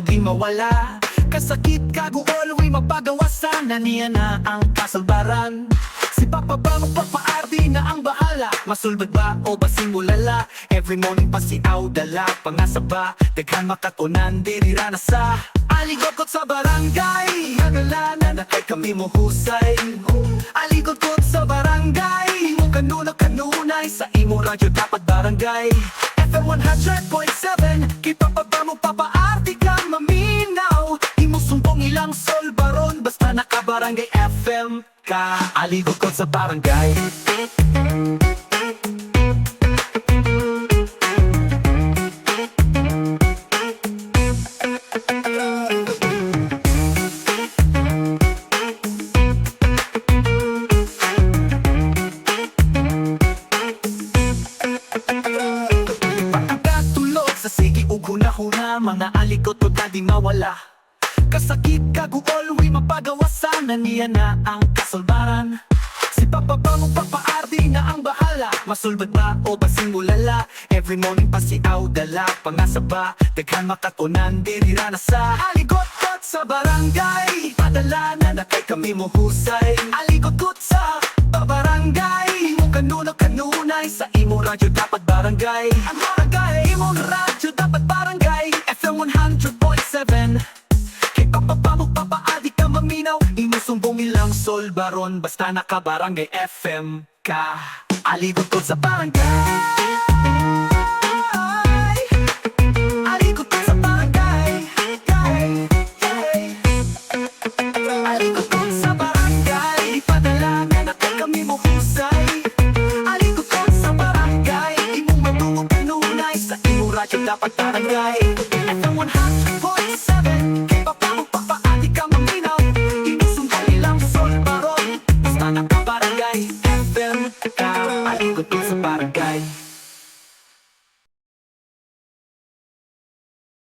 na di mawala. Kasakit kaguol, way mapagawasan na niya na ang kasalbaran. Si Papa Bang papaardi na ang bahala. Masulbad ba o basimulala? Every morning pa si Audala. Pangasa ba, daghan makatunan, dirira na sa Aligotgot sa barangay. Nagalanan na kay kami mohusay. Aligotgot sa barangay. Mo kanunay sa imo radyo dapat barangay. FM 100.7 kay Papa Bang mo papaardi ka maminaw. Imo sumpong ilang solbaron basta nakabarangay FM ka. Aligotgot sa barangay. Pagkatulog sa sige ug huna-huna, mga aligotgot na di mawala. Kasakit kaguol, way mapagawasan na niya na ang kasalbaran. Si Papa Bang mo papaardi na ang bahala. Masulbad ba o basimulala? Every morning pa si Audala. Pangasa ba, daghan makatunan, dirira na sa Aligotgot sa barangay. Padala na kay kami mohusay. Aligotgot sa barangay. Mo kanunay sa imo radyo dapat barangay. Ang barangay, imo radyo dapat barangay. FM 100.7 Papa Bang mo papaadi ka maminaw. Imo sumbong ilang solbaron basta nakabarangay FM ka. Aligotgot sa barangay. Aligotgot sa barangay. Aligotgot sa barangay. Ipadala na kay kami mohusay. Aligotgot sa barangay. Imo madungog kanunay sa imo radyo dapat barangay. FM 100.7